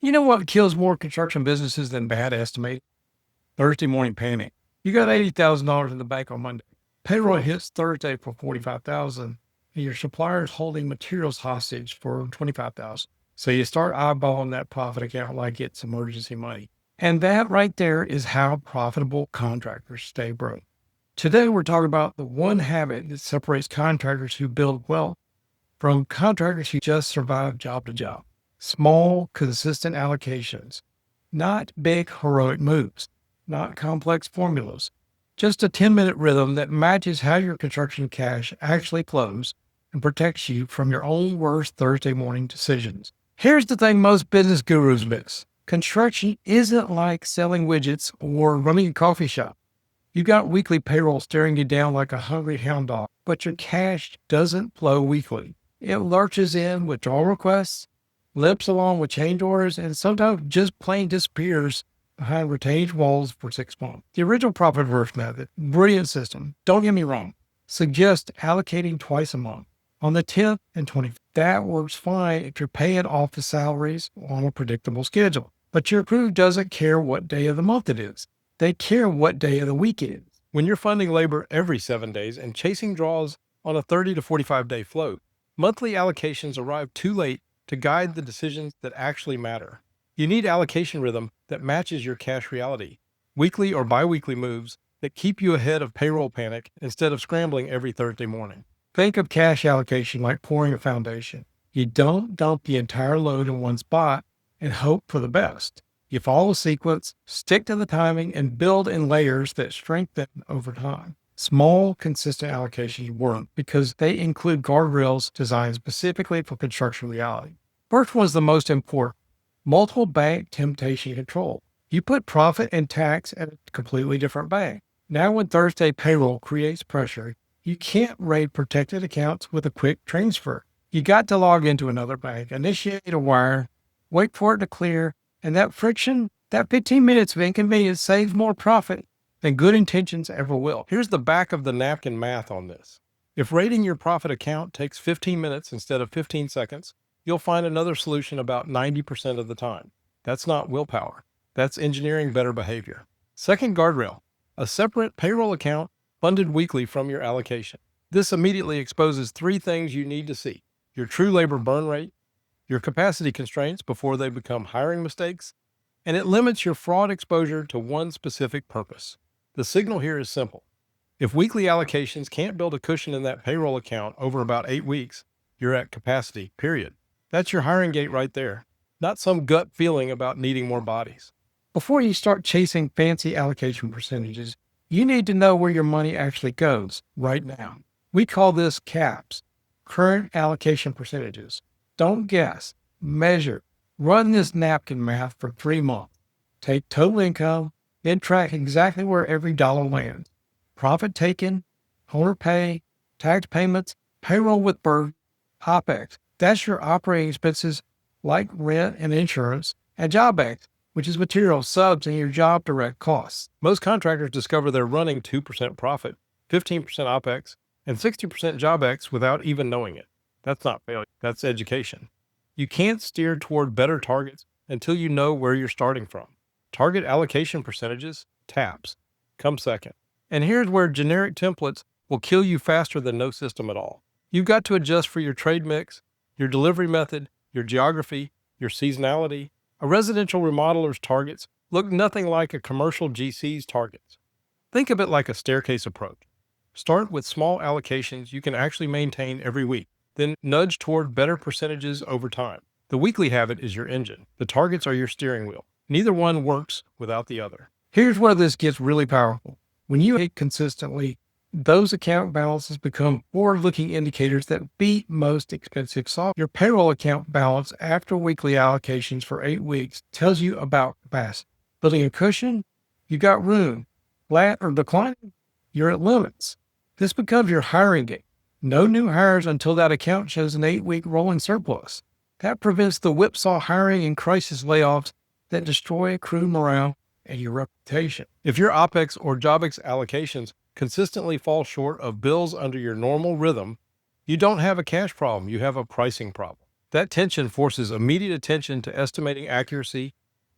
You know what kills more construction businesses than bad estimating? Thursday morning panic. You got $80,000 in the bank on Monday. Payroll hits Thursday for 45,000, and your supplier is holding materials hostage for 25,000. So you start eyeballing that profit account like it's emergency money. And that right there is how profitable contractors stay broke. Today we're talking about the one habit that separates contractors who build wealth from contractors who just survive job to job. Small, consistent allocations, not big, heroic moves, not complex formulas, just a 10-minute rhythm that matches how your construction cash actually flows and protects you from your own worst Thursday morning decisions. Here's the thing most business gurus miss. Construction isn't like selling widgets or running a coffee shop. You've got weekly payroll staring you down like a hungry hound dog, but your cash doesn't flow weekly. It lurches in withdrawal requests, limps along with change orders, and sometimes just plain disappears behind retainage walls for 6 months. The original profit first method, brilliant system, don't get me wrong, suggests allocating twice a month on the 10th and 20th. That works fine if you're paying off the salaries on a predictable schedule. But your crew doesn't care what day of the month it is. They care what day of the week it is. When you're funding labor every 7 days and chasing draws on a 30 to 45 day float, monthly allocations arrive too late to guide the decisions that actually matter. You need allocation rhythm that matches your cash reality, weekly or biweekly moves that keep you ahead of payroll panic instead of scrambling every Thursday morning. Think of cash allocation like pouring a foundation. You don't dump the entire load in one spot and hope for the best. You follow a sequence, stick to the timing, and build in layers that strengthen over time. Small, consistent allocations work because they include guardrails designed specifically for construction reality. First one is the most important. Multiple bank temptation control. You put profit and tax at a completely different bank. Now when Thursday payroll creates pressure, you can't raid protected accounts with a quick transfer. You got to log into another bank, initiate a wire, wait for it to clear, and that friction, that 15 minutes of inconvenience saves more profit than good intentions ever will. Here's the back of the napkin math on this. If raiding your profit account takes 15 minutes instead of 15 seconds, you'll find another solution about 90% of the time. That's not willpower. That's engineering better behavior. Second guardrail, a separate payroll account funded weekly from your allocation. This immediately exposes 3 things you need to see: your true labor burn rate, your capacity constraints before they become hiring mistakes, and it limits your fraud exposure to one specific purpose. The signal here is simple. If weekly allocations can't build a cushion in that payroll account over about 8 weeks, you're at capacity, period. That's your hiring gate right there, not some gut feeling about needing more bodies. Before you start chasing fancy allocation percentages, you need to know where your money actually goes right now. We call this CAPs, Current Allocation Percentages. Don't guess, measure, run this napkin math for 3 months. Take total income, then track exactly where every dollar lands. Profit taken, owner pay, tax payments, payroll with burden, OPEX. That's your operating expenses like rent and insurance, and JobEx, which is materials, subs, and your job direct costs. Most contractors discover they're running 2% profit, 15% OPEX, and 60% JobEx without even knowing it. That's not failure, that's education. You can't steer toward better targets until you know where you're starting from. Target Allocation Percentages, TAPs, come second. And here's where generic templates will kill you faster than no system at all. You've got to adjust for your trade mix, your delivery method, your geography, your seasonality. A residential remodeler's targets look nothing like a commercial GC's targets. Think of it like a staircase approach. Start with small allocations you can actually maintain every week, then nudge toward better percentages over time. The weekly habit is your engine. The targets are your steering wheel. Neither one works without the other. Here's where this gets really powerful. When you hit consistently, those account balances become forward-looking indicators that beat most expensive software. Your payroll account balance after weekly allocations for 8 weeks tells you about capacity. Building a cushion, you got room. Flat or declining, you're at limits. This becomes your hiring gate. No new hires until that account shows an 8-week rolling surplus. That prevents the whipsaw hiring and crisis layoffs that destroy crew morale and your reputation. If your OPEX or JobEx allocations consistently fall short of bills under your normal rhythm, you don't have a cash problem, you have a pricing problem. That tension forces immediate attention to estimating accuracy,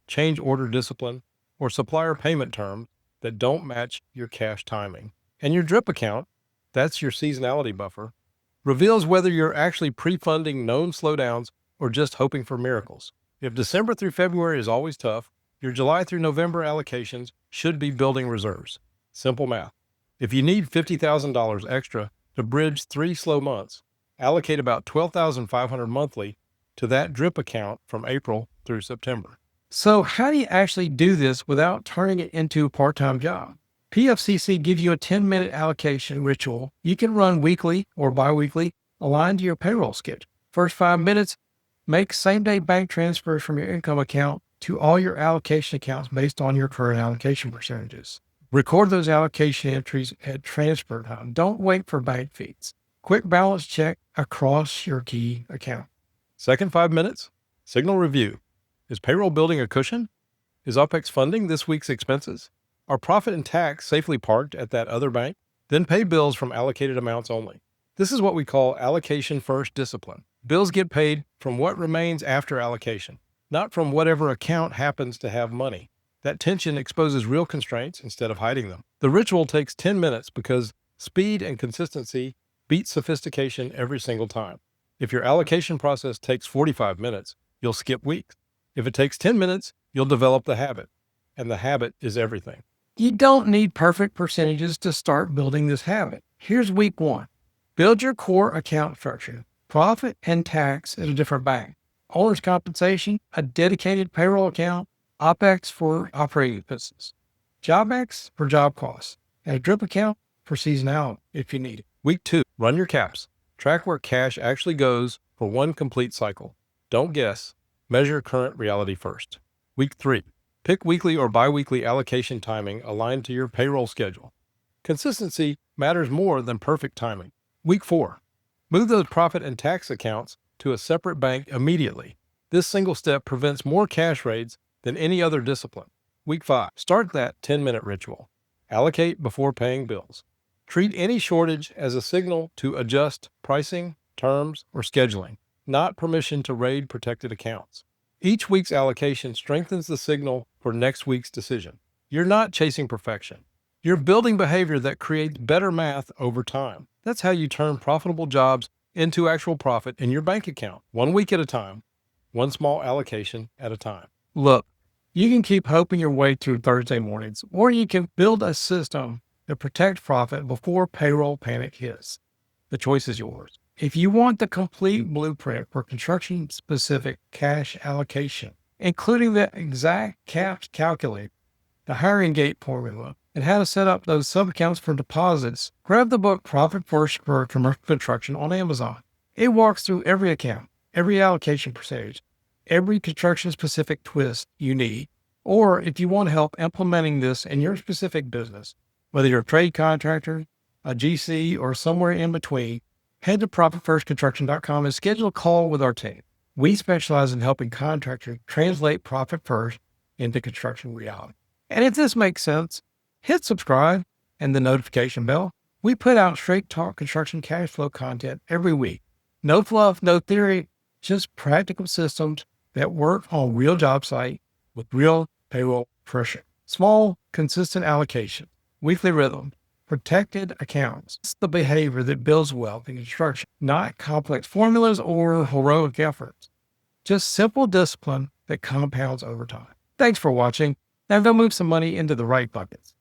change order discipline, or supplier payment terms that don't match your cash timing. And your drip account, that's your seasonality buffer, reveals whether you're actually pre-funding known slowdowns or just hoping for miracles. If December through February is always tough, your July through November allocations should be building reserves. Simple math. If you need $50,000 extra to bridge 3 slow months, allocate about $12,500 monthly to that drip account from April through September. So how do you actually do this without turning it into a part-time job? PFCC gives you a 10-minute allocation ritual you can run weekly or biweekly, aligned to your payroll schedule. First 5 minutes, make same-day bank transfers from your income account to all your allocation accounts based on your current allocation percentages. Record those allocation entries at transfer time. Don't wait for bank feeds. Quick balance check across your key account. Second 5 minutes, signal review. Is payroll building a cushion? Is OPEX funding this week's expenses? Are profit and tax safely parked at that other bank? Then pay bills from allocated amounts only. This is what we call allocation first discipline. Bills get paid from what remains after allocation, not from whatever account happens to have money. That tension exposes real constraints instead of hiding them. The ritual takes 10 minutes because speed and consistency beat sophistication every single time. If your allocation process takes 45 minutes, you'll skip weeks. If it takes 10 minutes, you'll develop the habit. And the habit is everything. You don't need perfect percentages to start building this habit. Here's week 1. Build your core account structure. Profit and tax at a different bank. Owner's compensation, a dedicated payroll account. OPEX for operating expenses. JobX for job costs. And a drip account for seasonality if you need it. Week 2, run your caps. Track where cash actually goes for one complete cycle. Don't guess. Measure current reality first. Week 3, pick weekly or biweekly allocation timing aligned to your payroll schedule. Consistency matters more than perfect timing. Week 4, move those profit and tax accounts to a separate bank immediately. This single step prevents more cash raids than any other discipline. Week 5, start that 10-minute ritual. Allocate before paying bills. Treat any shortage as a signal to adjust pricing, terms, or scheduling, not permission to raid protected accounts. Each week's allocation strengthens the signal for next week's decision. You're not chasing perfection. You're building behavior that creates better math over time. That's how you turn profitable jobs into actual profit in your bank account, 1 week at a time, one small allocation at a time. Look, you can keep hoping your way through Thursday mornings, or you can build a system that protects profit before payroll panic hits. The choice is yours. If you want the complete blueprint for construction-specific cash allocation, including the exact caps calculator, the hiring gate formula, and how to set up those sub-accounts for deposits, grab the book Profit First for Commercial Construction on Amazon. It walks through every account, every allocation percentage, every construction-specific twist you need. Or if you want help implementing this in your specific business, whether you're a trade contractor, a GC, or somewhere in between, head to ProfitFirstConstruction.com and schedule a call with our team. We specialize in helping contractors translate Profit First into construction reality. And if this makes sense, hit subscribe and the notification bell. We put out straight talk construction cash flow content every week. No fluff, no theory, just practical systems that work on real job site with real payroll pressure. Small, consistent allocation, weekly rhythm, protected accounts. It's the behavior that builds wealth in construction, not complex formulas or heroic efforts. Just simple discipline that compounds over time. Thanks for watching. Now go move some money into the right buckets.